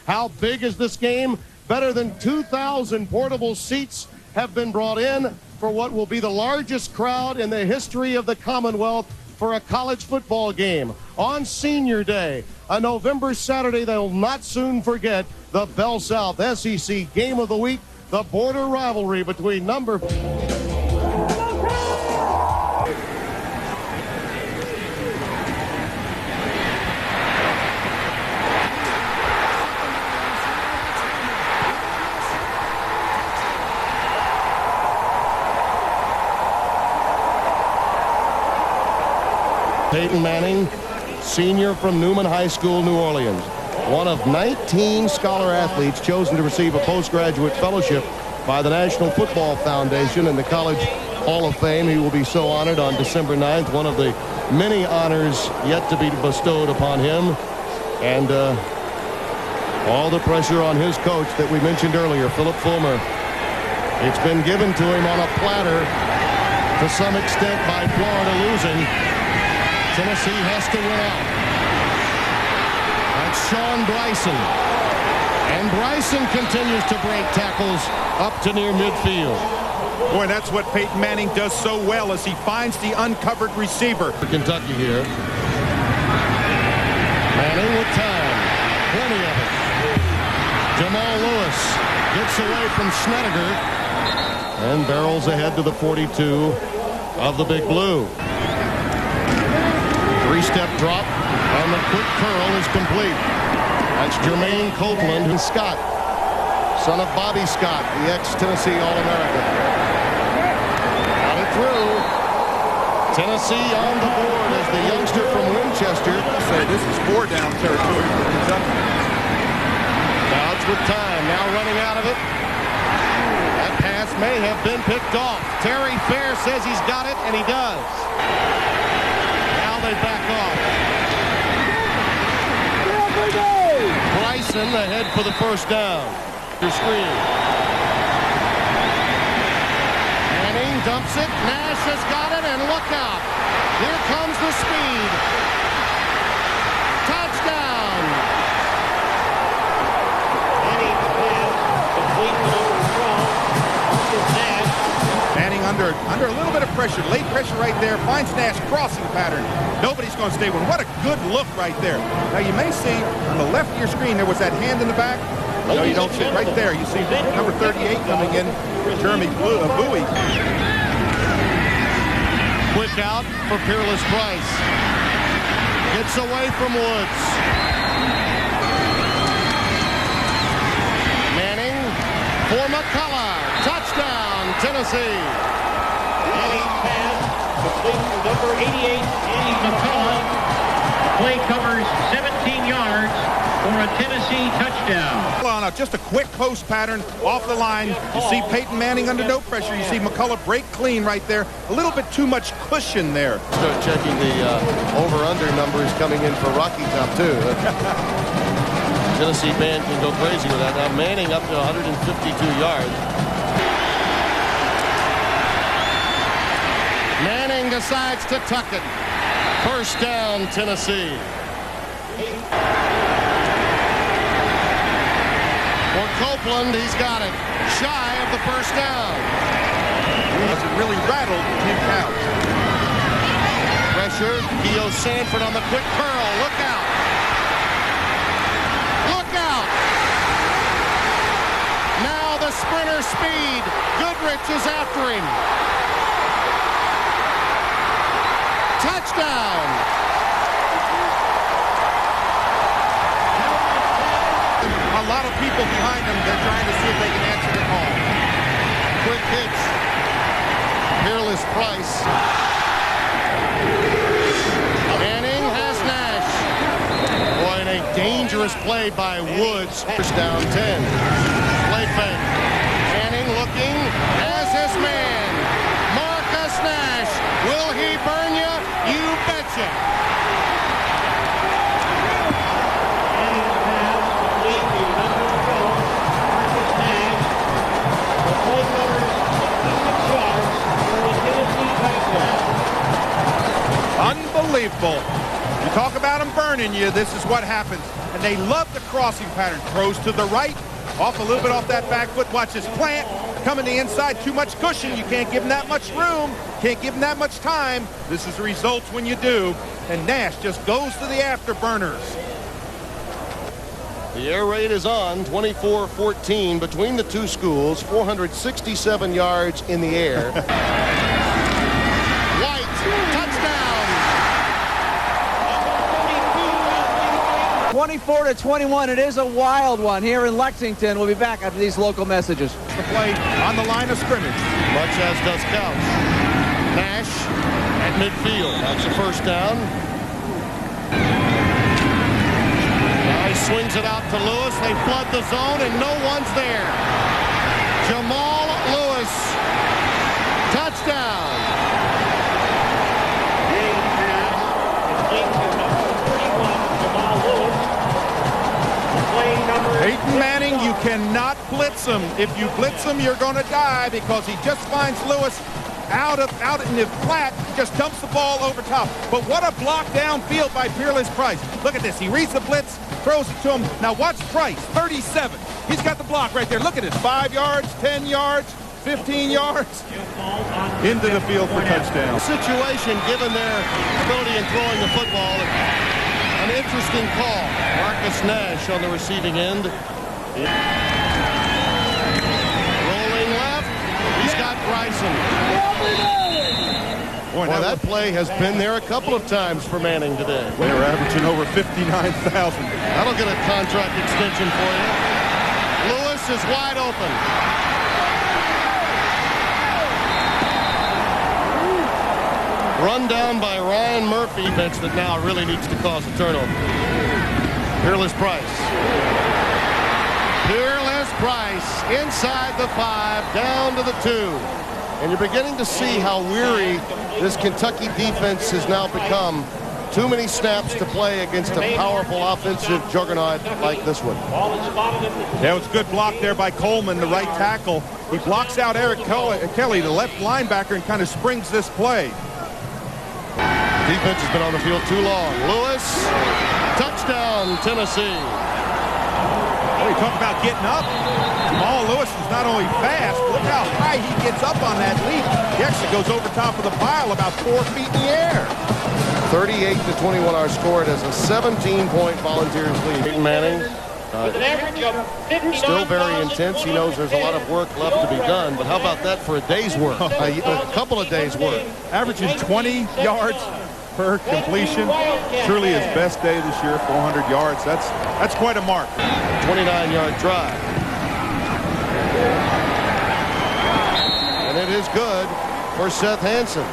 How big is this game? Better than 2,000 portable seats have been brought in for what will be the largest crowd in the history of the Commonwealth for a college football game. On Senior Day, a November Saturday they'll not soon forget, the Bell South SEC Game of the Week, the border rivalry between number... Peyton Manning, senior from Newman High School, New Orleans. One of 19 scholar athletes chosen to receive a postgraduate fellowship by the National Football Foundation and the College Hall of Fame. He will be so honored on December 9th, one of the many honors yet to be bestowed upon him. And all the pressure on his coach that we mentioned earlier, Philip Fulmer. It's been given to him on a platter to some extent by Florida losing. Tennessee has to win out. That's Sean Bryson. And Bryson continues to break tackles up to near midfield. Boy, that's what Peyton Manning does so well as he finds the uncovered receiver. For Kentucky here. Manning with time. Plenty of it. Jamal Lewis gets away from Snedeker and barrels ahead to the 42 of the Big Blue. Three-step drop, and the quick curl is complete. That's Jermaine Copeland and Scott, son of Bobby Scott, the ex-Tennessee All-American. Got it through. Tennessee on the board as the youngster from Winchester. Say this is 4-down territory for Kentucky. Dodge with time, now running out of it. That pass may have been picked off. Terry Fair says he's got it, and he does. They back off. Bryson ahead for the first down. Your screen. Manning dumps it. Nash has got it, and look out. Here comes the speed. Touchdown. Manning under a little bit of pressure, late pressure right there, finds Nash crossing pattern. Nobody's going to stay with him. What a good look right there. Now you may see on the left of your screen there was that hand in the back. No, you don't see it right there. You see number 38 coming in, Jeremy Bowie. Quick out for Peerless Price. Gets away from Woods. Manning for McCullough. Touchdown, Tennessee. Complete to number 88, Andy McCullough. Play covers 17 yards for a Tennessee touchdown. On just a quick post pattern off the line. You see Peyton Manning under no pressure. You see McCullough break clean right there. A little bit too much cushion there. Start checking the over-under numbers coming in for Rocky Top, too. Tennessee band can go crazy with that. Now Manning up to 152 yards. Manning decides to tuck it. First down, Tennessee. For Copeland, he's got it. Shy of the first down. It really rattled Tim Couch. Pressure. Gio Sanford on the quick curl. Look out. Look out. Now the sprinter speed. Goodrich is after him. Touchdown! A lot of people behind them. They're trying to see if they can answer the call. Quick pitch. Peerless Price. Manning has Nash. Boy, and a dangerous play by Woods. First down 10. Play fake. Manning looking as his man. Marcus Nash. Will he burn you? You betcha. Unbelievable. You talk about them burning you, this is what happens. and they love the crossing pattern. Throws to the right, off a little bit off that back foot. Watch his plant. Coming the inside, too much cushion. You can't give him that much room. Can't give him that much time. This is the results when you do. And Nash just goes to the afterburners. The air raid is on, 24-14 between the two schools, 467 yards in the air. White, touchdown! 24-21. It is a wild one here in Lexington. We'll be back after these local messages. The play on the line of scrimmage. Much as does Couch. Nash at midfield. That's the first down. Now he swings it out to Lewis. They flood the zone and no one's there. Jamal Lewis. Touchdown. Peyton Manning, you cannot blitz him. If you blitz him, you're going to die because he just finds Lewis out in the flat, just dumps the ball over top. But what a block downfield by Peerless Price. Look at this. He reads the blitz, throws it to him. Now watch Price, 37. He's got the block right there. Look at this. 5 yards, 10 yards, 15 yards. Into the field for touchdown. Situation, given their ability in throwing the football. An interesting call. Marcus Nash on the receiving end. Rolling left. He's got Bryson. Boy, that play has been there a couple of times for Manning today. They're averaging over 59,000. That'll get a contract extension for you. Lewis is wide open. Run down by Ryan Murphy. Defense that now really needs to cause a turnover. Peerless Price. Peerless Price inside the 5, down to the 2. And you're beginning to see how weary this Kentucky defense has now become. Too many snaps to play against a powerful offensive juggernaut like this one. That was a good block there by Coleman, the right tackle. He blocks out Eric Kelly, the left linebacker, and kind of springs this play. Defense has been on the field too long. Lewis, touchdown, Tennessee. Well, you talk about getting up. Jamal Lewis is not only fast, look how high he gets up on that leap. He actually goes over top of the pile about 4 feet in the air. 38-21 our score. It has a 17-point Volunteers lead. Peyton Manning, still very intense. He knows there's a lot of work left to be done, but how about that for a day's work? A couple of days' work. Averaging 20 yards per completion. Truly his best day this year, 400 yards. That's quite a mark. 29-yard drive. And it is good for Seth Hansen.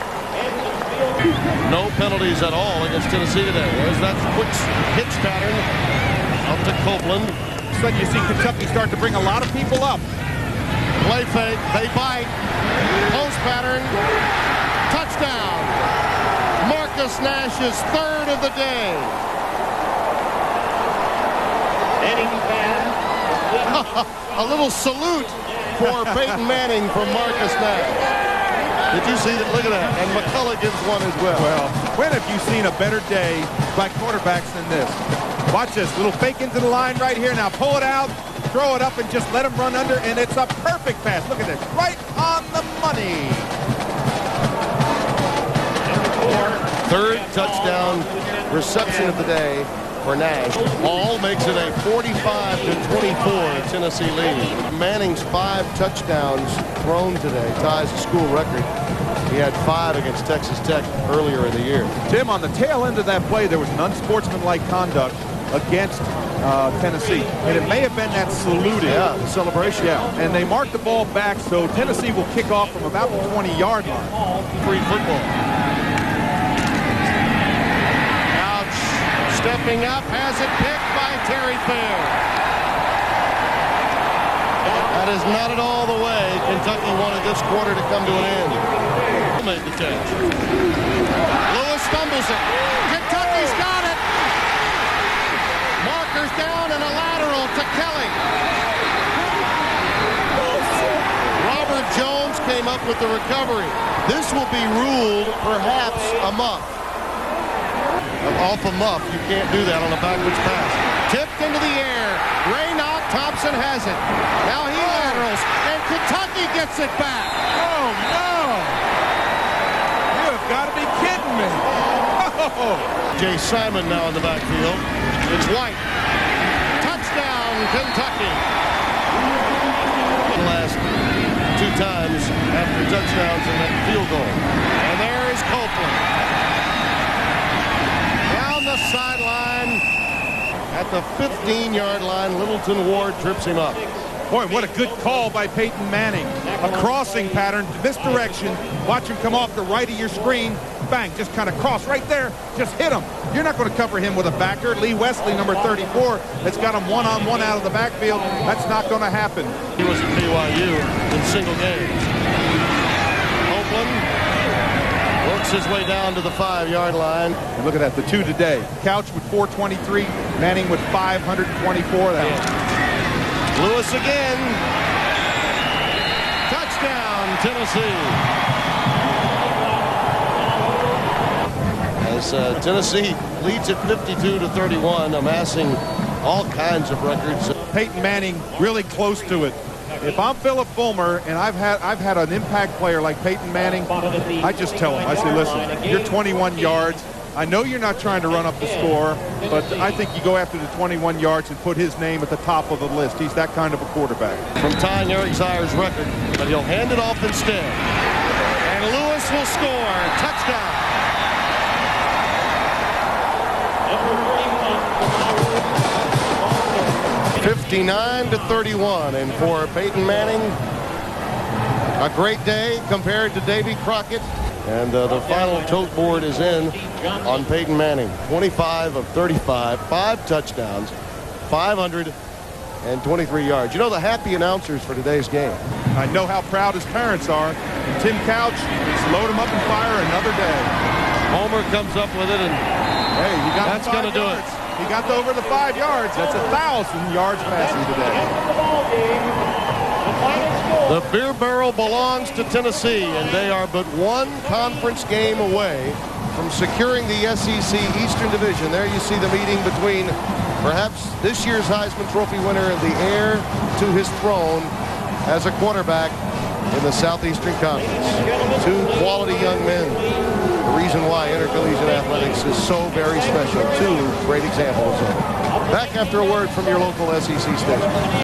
No penalties at all against Tennessee today. There's that quick pitch pattern up to Copeland. So you see Kentucky start to bring a lot of people up. Play fake, they bite. Post pattern, touchdown. Marcus Nash's 3rd of the day. A little salute for Peyton Manning from Marcus Nash. Did you see that? Look at that. And McCullough gives one as well. Well, when have you seen a better day by quarterbacks than this? Watch this. Little fake into the line right here. Now pull it out, throw it up, and just let him run under. And it's a perfect pass. Look at this. Right on the money. 3rd touchdown reception of the day for Nash. Hall makes it a 45-24 Tennessee lead. Manning's 5 touchdowns thrown today ties the school record. He had 5 against Texas Tech earlier in the year. Tim, on the tail end of that play, there was an unsportsmanlike conduct against Tennessee. And it may have been that saluting. Yeah, the celebration. Yeah, and they marked the ball back, so Tennessee will kick off from about the 20-yard line. Free football. Stepping up, has it picked by Terry Fair. That is not at all the way Kentucky wanted this quarter to come to an end. Made the catch. Lewis stumbles it. Kentucky's got it. Markers down and a lateral to Kelly. Robert Jones came up with the recovery. This will be ruled perhaps a muff. Off a muff, you can't do that on a backwards pass. Tipped into the air. Raynaud Thompson has it. Now he laterals, and Kentucky gets it back. Oh, no! You have got to be kidding me. Oh. Jay Simon now in the backfield. It's White. Touchdown, Kentucky. The last 2 times after touchdowns and that field goal. And there is Copeland. Down the sideline at the 15-yard line. Littleton Ward trips him up. Boy, what a good call by Peyton Manning. A crossing pattern to this direction. Watch him come off the right of your screen. Bang, just kind of cross right there. Just hit him. You're not going to cover him with a backer. Lee Wesley, number 34, has got him one-on-one out of the backfield. That's not going to happen. He was at BYU in single games. Copeland works his way down to the 5-yard line. And look at that, the 2 today. Couch with 423, Manning with 524. Lewis again. Touchdown, Tennessee. As Tennessee leads at 52-31, amassing all kinds of records. Peyton Manning really close to it. If I'm Philip Fulmer and I've had an impact player like Peyton Manning, I just tell him, I say, listen, you're 21 yards. I know you're not trying to run up the score, but I think you go after the 21 yards and put his name at the top of the list. He's that kind of a quarterback. From tying Eric Zier's record, but he'll hand it off instead. And Lewis will score. Touchdown. 59-31, and for Peyton Manning, a great day compared to Davy Crockett. And the final tote board is in on Peyton Manning. 25 of 35, 5 touchdowns, 523 yards. You know the happy announcers for today's game. I know how proud his parents are. And Tim Couch, let's load him up and fire another day. Homer comes up with it, and hey, you got that's going to do it. He got over the 5 yards. That's 1,000 yards passing today. The beer barrel belongs to Tennessee, and they are but one conference game away from securing the SEC Eastern Division. There you see the meeting between perhaps this year's Heisman Trophy winner and the heir to his throne as a quarterback in the Southeastern Conference. 2 quality young men. The reason why intercollegiate athletics is so very special. 2 great examples of it. Back after a word from your local SEC station.